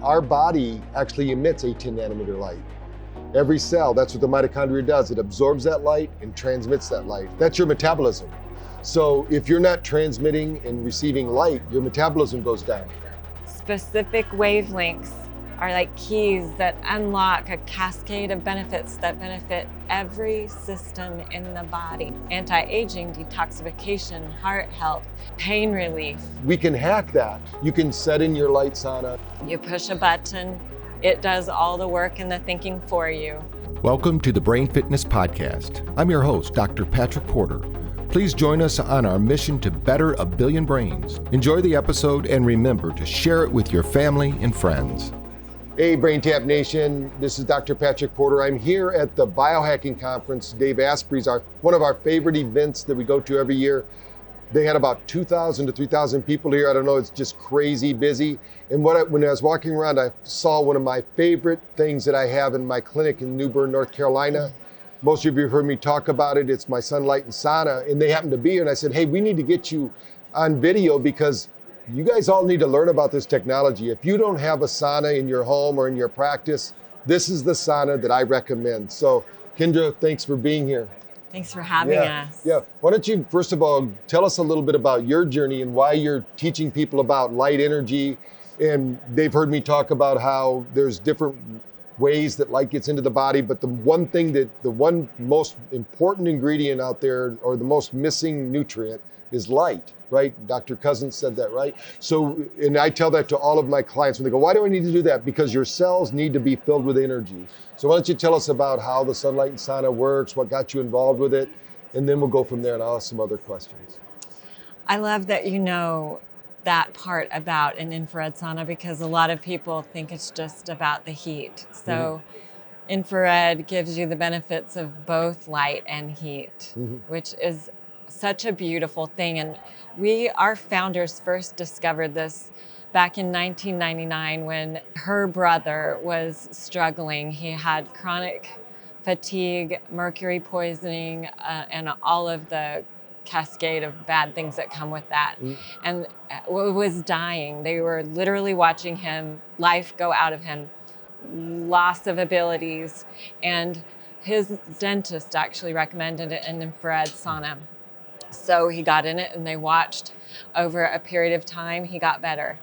our body actually emits 18 nanometer light. Every cell, that's what the mitochondria does. It absorbs that light and transmits that light. That's your metabolism. So if you're not transmitting and receiving light, your metabolism goes down. Specific wavelengths are like keys that unlock a cascade of benefits that benefit every system in the body. Anti-aging, detoxification, heart health, pain relief. We can hack that. You can set in your light sauna. You push a button, it does all the work and the thinking for you. Welcome to the Brain Fitness Podcast. I'm your host, Dr. Patrick Porter. Please join us on our mission to better a billion brains. Enjoy the episode and remember to share it with your family and friends. Hey, BrainTap Nation, this is Dr. Patrick Porter. I'm here at the Biohacking Conference. Dave Asprey's one of our favorite events that we go to every year. They had about 2,000 to 3,000 people here. I don't know, it's just crazy busy. And when I was walking around, I saw one of my favorite things that I have in my clinic in New Bern, North Carolina. Most of you have heard me talk about it. It's my Sunlighten Sauna, and they happened to be here. And I said, hey, we need to get you on video because you guys all need to learn about this technology. If you don't have a sauna in your home or in your practice, this is the sauna that I recommend. So, Kendra, thanks for being here. Thanks for having us. Yeah. Why don't you, first of all, tell us a little bit about your journey and why you're teaching people about light energy. And they've heard me talk about how there's different ways that light gets into the body, but the one most important ingredient out there, or the most missing nutrient, is light, right? Dr. Cousins said that, right? So, and I tell that to all of my clients when they go, why do I need to do that? Because your cells need to be filled with energy. So why don't you tell us about how the Sunlighten Sauna works, what got you involved with it, and then we'll go from there and I'll ask some other questions. I love that you know that part about an infrared sauna because a lot of people think it's just about the heat. So infrared gives you the benefits of both light and heat, which is such a beautiful thing. And our founders first discovered this back in 1999 when her brother was struggling. He had chronic fatigue, mercury poisoning, and all of the cascade of bad things that come with that. And was dying. They were literally watching life go out of him, loss of abilities. And his dentist actually recommended an infrared sauna. So he got in it and they watched over a period of time, he got better.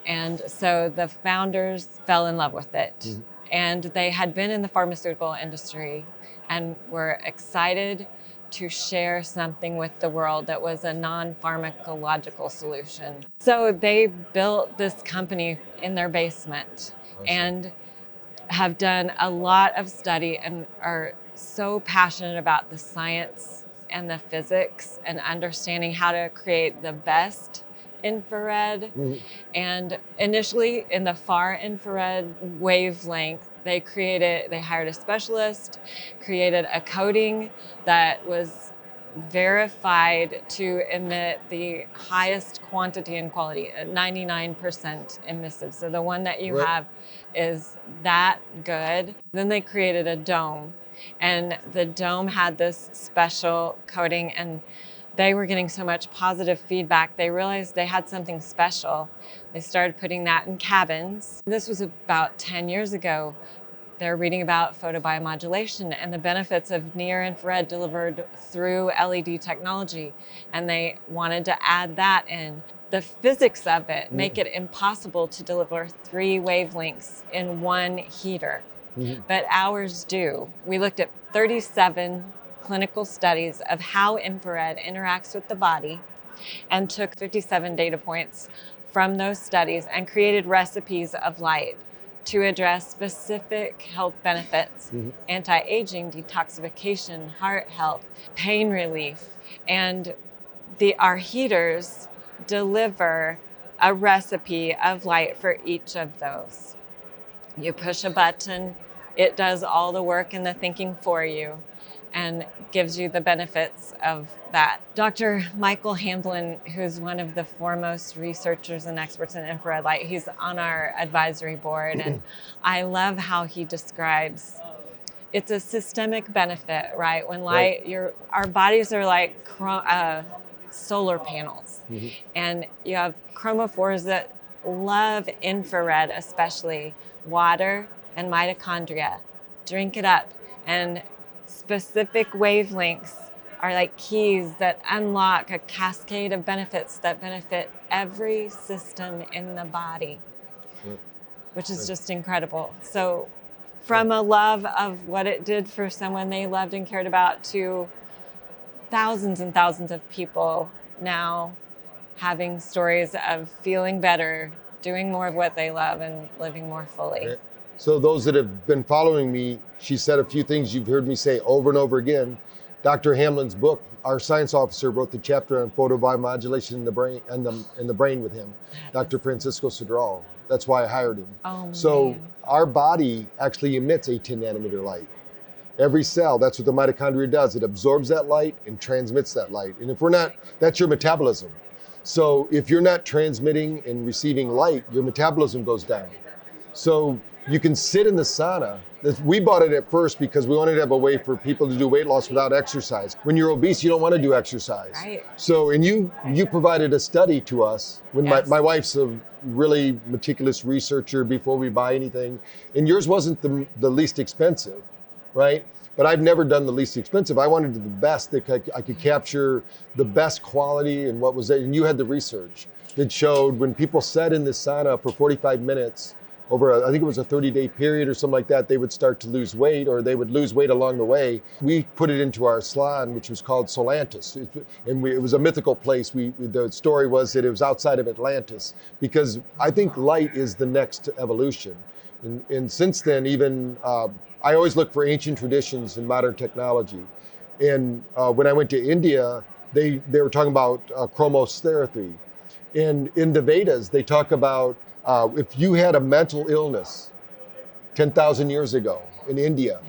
And so the founders fell in love with it. And they had been in the pharmaceutical industry and were excited to share something with the world that was a non-pharmacological solution. So they built this company in their basement and have done a lot of study and are so passionate about the science and the physics and understanding how to create the best infrared. And initially in the far infrared wavelength, they hired a specialist, created a coating that was verified to emit the highest quantity and quality, 99% emissive. So the one that you have is that good. Then they created a dome, and the dome had this special coating, and they were getting so much positive feedback, they realized they had something special. They started putting that in cabins. This was about 10 years ago. They're reading about photobiomodulation and the benefits of near infrared delivered through LED technology. And they wanted to add that in. The physics of it make it impossible to deliver 3 wavelengths in one heater, but ours do. We looked at 37 clinical studies of how infrared interacts with the body and took 57 data points from those studies and created recipes of light to address specific health benefits, anti-aging, detoxification, heart health, pain relief. And our heaters deliver a recipe of light for each of those. You push a button, it does all the work and the thinking for you and gives you the benefits of that. Dr. Michael Hamblin, who's one of the foremost researchers and experts in infrared light, he's on our advisory board, and I love how he describes it's a systemic benefit, right? When light, our bodies are like solar panels, and you have chromophores that love infrared, especially water and mitochondria. Drink it up. And specific wavelengths are like keys that unlock a cascade of benefits that benefit every system in the body, which is just incredible. So from a love of what it did for someone they loved and cared about to thousands and thousands of people now having stories of feeling better, doing more of what they love, and living more fully. So those that have been following me, she said a few things you've heard me say over and over again. Dr. Hamlin's book, our science officer wrote the chapter on photobiomodulation in the brain and in the brain with him, Dr. Francisco Cedral. That's why I hired him. So our body actually emits a 10 nanometer light. Every cell, that's what the mitochondria does. It absorbs that light and transmits that light. And if we're not, that's your metabolism. So if you're not transmitting and receiving light, your metabolism goes down. So you can sit in the sauna. We bought it at first because we wanted to have a way for people to do weight loss without exercise. When you're obese, you don't want to do exercise. Right. So, and you provided a study to us. When my wife's a really meticulous researcher before we buy anything, and yours wasn't the least expensive, right? But I've never done the least expensive. I wanted the best that I could capture the best quality and what was it. And you had the research that showed when people sat in the sauna for 45 minutes over, I think it was a 30-day period or something like that, they would start to lose weight, or they would lose weight along the way. We put it into our salon, which was called Solantis. It was a mythical place. The story was that it was outside of Atlantis, because I think light is the next evolution. And since then, even, I always look for ancient traditions in modern technology. And when I went to India, they were talking about chromotherapy. And in the Vedas, they talk about if you had a mental illness 10,000 years ago in India,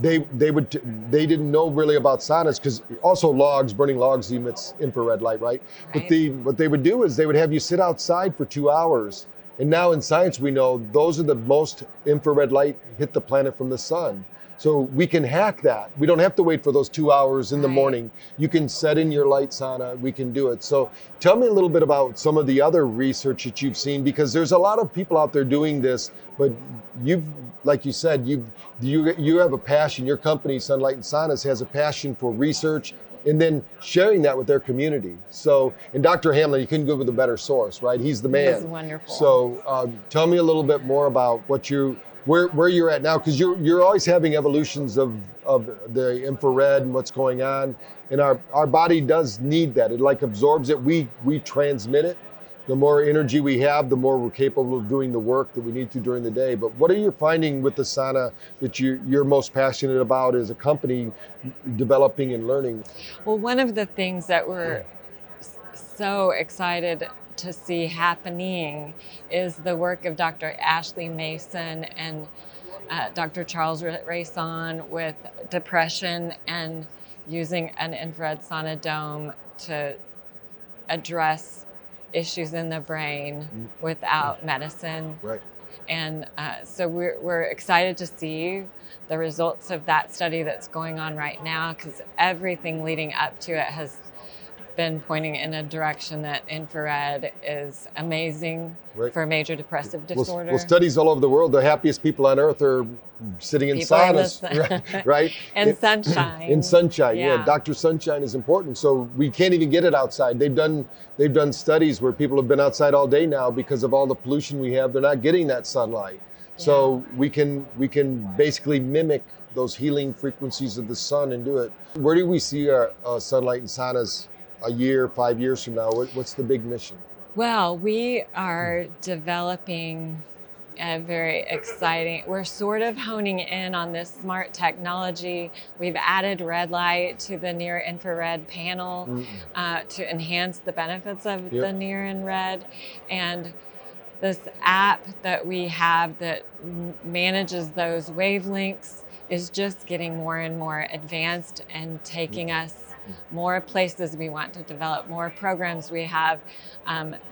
they didn't know really about saunas, because also burning logs emits infrared light, right? But what they would do is they would have you sit outside for 2 hours. And now in science, we know those are the most infrared light hit the planet from the sun. So we can hack that. We don't have to wait for those 2 hours in the morning. You can set in your light sauna. We can do it. So tell me a little bit about some of the other research that you've seen, because there's a lot of people out there doing this, but like you said, you have a passion. Your company, Sunlighten Saunas, has a passion for research and then sharing that with their community. So, and Dr. Hamlin, you couldn't go with a better source, right? He's the man. He's wonderful. So tell me a little bit more about where you're at now, because you're always having evolutions of the infrared and what's going on. And our body does need that. It like absorbs it. We transmit it. The more energy we have, the more we're capable of doing the work that we need to during the day. But what are you finding with the sauna that you're most passionate about as a company developing and learning? Well, one of the things that we're so excited to see happening is the work of Dr. Ashley Mason and Dr. Charles Rayson with depression, and using an infrared sauna dome to address issues in the brain without medicine. Right. And so we're excited to see the results of that study that's going on right now, because everything leading up to it has been pointing in a direction that infrared is amazing for major depressive disorder. Well, studies all over the world, the happiest people on earth are sitting in saunas, right? And sunshine. In sunshine, yeah. Dr. Sunshine is important. So we can't even get it outside. They've done studies where people have been outside all day now because of all the pollution we have. They're not getting that sunlight. Yeah. So we can basically mimic those healing frequencies of the sun and do it. Where do we see our Sunlighten Saunas a year, 5 years from now? What's the big mission? Well, we are developing a very exciting, we're sort of honing in on this smart technology. We've added red light to the near infrared panel to enhance the benefits of the near infrared. And this app that we have that manages those wavelengths is just getting more and more advanced and taking us more places we want to develop, more programs we have,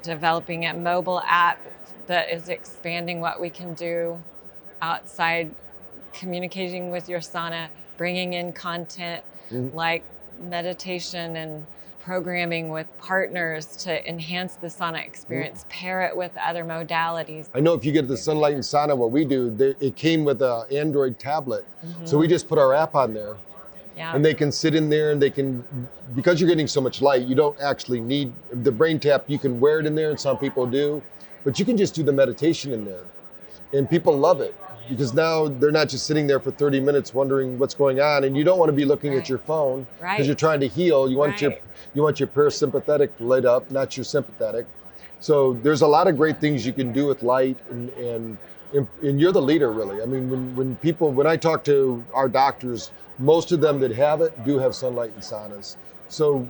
developing a mobile app that is expanding what we can do outside, communicating with your sauna, bringing in content like meditation and programming with partners to enhance the sauna experience, pair it with other modalities. I know if you get the Sunlighten Sauna, what we do, it came with an Android tablet. So we just put our app on there. Yeah. And they can sit in there and they can, because you're getting so much light, you don't actually need the braintap. You can wear it in there, and some people do, but you can just do the meditation in there. And people love it because now they're not just sitting there for 30 minutes wondering what's going on, and you don't want to be looking at your phone because you're trying to heal. You want your parasympathetic lit up, not your sympathetic. So there's a lot of great things you can do with light, and you're the leader, really. I mean, when I talk to our doctors, most of them that have it do have Sunlighten Saunas. So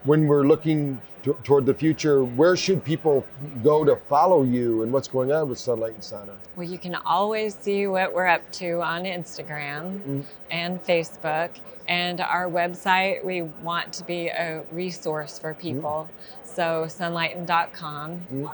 when we're looking toward the future, where should people go to follow you and what's going on with Sunlighten Sauna? Well, you can always see what we're up to on Instagram and Facebook. And our website, we want to be a resource for people. So sunlighten.com.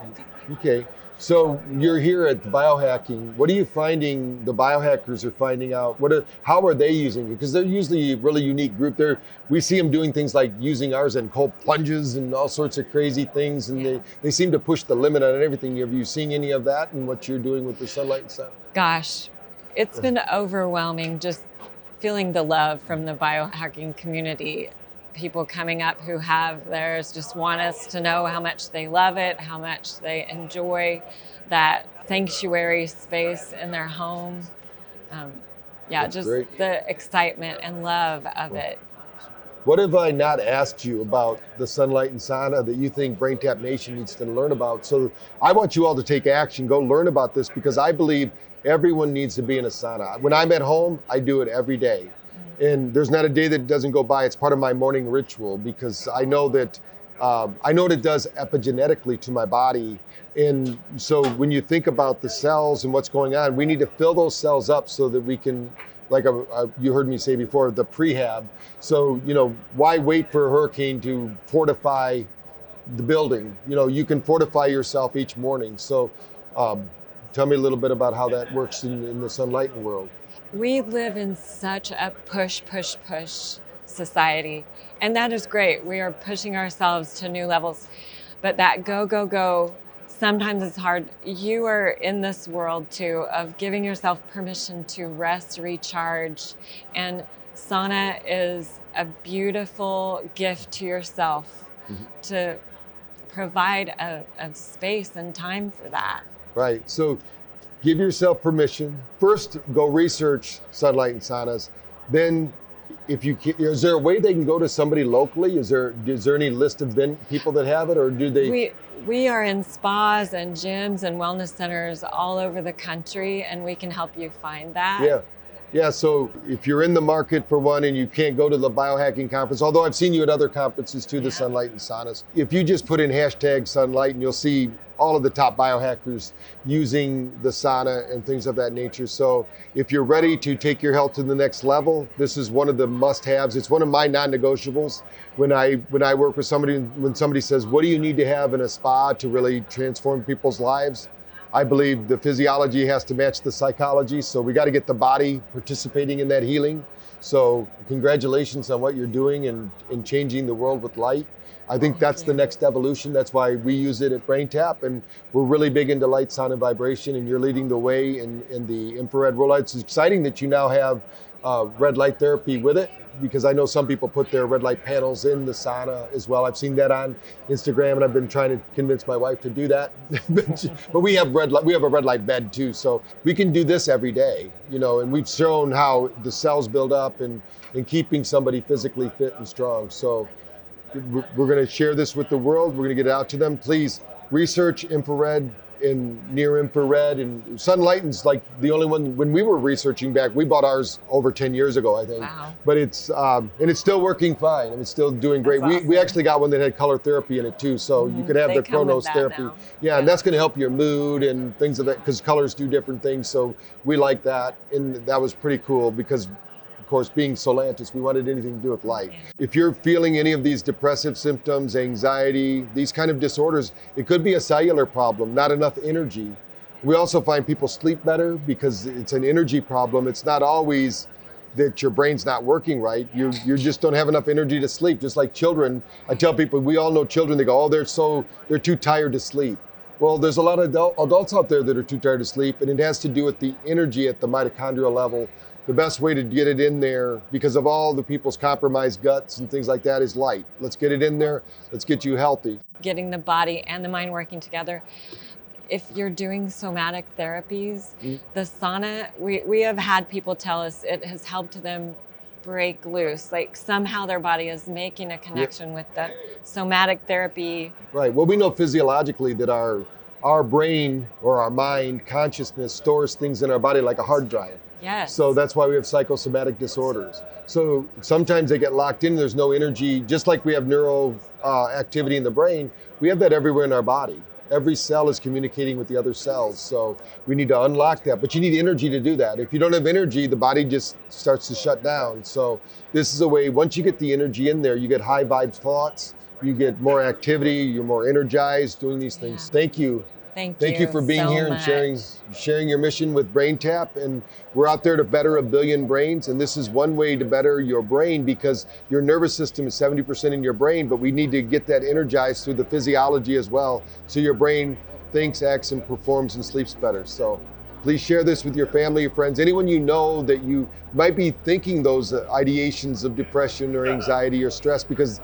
Okay. So you're here at the biohacking. What are you finding the biohackers are finding out? How are they using it? Because they're usually a really unique group. We see them doing things like using ours in cold plunges and all sorts of crazy things, and they seem to push the limit on everything. Have you seen any of that in what you're doing with the Sunlighten Sauna? Gosh, it's been overwhelming just feeling the love from the biohacking community. People coming up who have theirs just want us to know how much they love it, how much they enjoy that sanctuary space in their home. Just great. The excitement and love of it. What have I not asked you about the Sunlighten Sauna that you think BrainTap Nation needs to learn about? So I want you all to take action, go learn about this, because I believe everyone needs to be in a sauna. When I'm at home, I do it every day. And there's not a day that doesn't go by. It's part of my morning ritual because I know that what it does epigenetically to my body. And so when you think about the cells and what's going on, we need to fill those cells up so that we can, like you heard me say before, the prehab. So, why wait for a hurricane to fortify the building? You can fortify yourself each morning. So tell me a little bit about how that works in the Sunlighten world. We live in such a push society, and that is great. We are pushing ourselves to new levels, but that go, sometimes it's hard. You are in this world too of giving yourself permission to rest, recharge, and sauna is a beautiful gift to yourself to provide a space and time for that. Right, so give yourself permission. First, go research Sunlighten Saunas. Then, is there a way they can go to somebody locally? Is there any list of people that have it, or do they? We are in spas and gyms and wellness centers all over the country, and we can help you find that. Yeah. So if you're in the market for one and you can't go to the biohacking conference, although I've seen you at other conferences too, the Sunlighten Saunas. If you just put in #Sunlighten, you'll see all of the top biohackers using the sauna and things of that nature. So if you're ready to take your health to the next level, this is one of the must-haves. It's one of my non-negotiables. When I work with somebody, when somebody says, what do you need to have in a spa to really transform people's lives? I believe the physiology has to match the psychology. So we got to get the body participating in that healing. So congratulations on what you're doing and changing the world with light. I think that's the next evolution. That's why we use it at BrainTap, and we're really big into light, sound, and vibration, and you're leading the way in the infrared world. It's exciting that you now have red light therapy with it, because I know some people put their red light panels in the sauna as well. I've seen that on Instagram, and I've been trying to convince my wife to do that. But we have a red light bed too, so we can do this every day, and we've shown how the cells build up and keeping somebody physically fit and strong. So we're going to share this with the world. We're going to get it out to them. Please research infrared and near infrared, and Sunlighten's like the only one. When we were researching back, we bought ours over 10 years ago, I think. Wow. But it's still working fine. It's still doing great. Awesome. We actually got one that had color therapy in it too, so you could have the Chronos therapy. Yeah, and that's going to help your mood and things of that, because colors do different things. So we like that, and that was pretty cool because, of course, being Solantis, we wanted anything to do with light. If you're feeling any of these depressive symptoms, anxiety, these kind of disorders, it could be a cellular problem, not enough energy. We also find people sleep better because it's an energy problem. It's not always that your brain's not working right. You just don't have enough energy to sleep. Just like children, I tell people, we all know children, they go, oh, they're too tired to sleep. Well, there's a lot of adults out there that are too tired to sleep, and it has to do with the energy at the mitochondrial level. The best way to get it in there, because of all the people's compromised guts and things like that, is light. Let's get it in there. Let's get you healthy. Getting the body and the mind working together. If you're doing somatic therapies, the sauna, we have had people tell us it has helped them break loose. Like somehow their body is making a connection with the somatic therapy. Right. Well, we know physiologically that our brain or our mind consciousness stores things in our body like a hard drive. Yes. So that's why we have psychosomatic disorders. So sometimes they get locked in, there's no energy. Just like we have neuro activity in the brain, we have that everywhere in our body. Every cell is communicating with the other cells. So we need to unlock that, but you need energy to do that. If you don't have energy, the body just starts to shut down. So this is a way, once you get the energy in there, you get high vibes thoughts, you get more activity, you're more energized doing these things. Thank you. Thank you for being so here much. and sharing your mission with BrainTap. And we're out there to better 1 billion brains. And this is one way to better your brain, because your nervous system is 70% in your brain, but we need to get that energized through the physiology as well, so your brain thinks, acts, and performs and sleeps better. So please share this with your family, your friends, anyone you know that you might be thinking those ideations of depression or anxiety or stress, because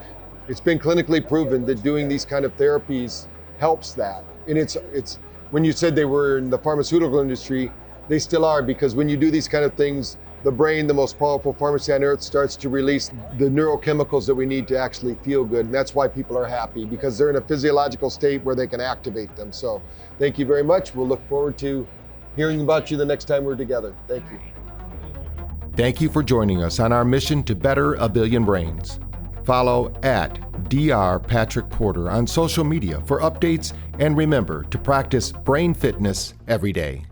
it's been clinically proven that doing these kind of therapies helps that. And it's when you said they were in the pharmaceutical industry, they still are, because when you do these kind of things, the brain, the most powerful pharmacy on earth, starts to release the neurochemicals that we need to actually feel good. And that's why people are happy, because they're in a physiological state where they can activate them. So thank you very much. We'll look forward to hearing about you the next time we're together. Thank you. Thank you for joining us on our mission to better 1 billion brains. Follow at Dr. Patrick Porter on social media for updates, and remember to practice brain fitness every day.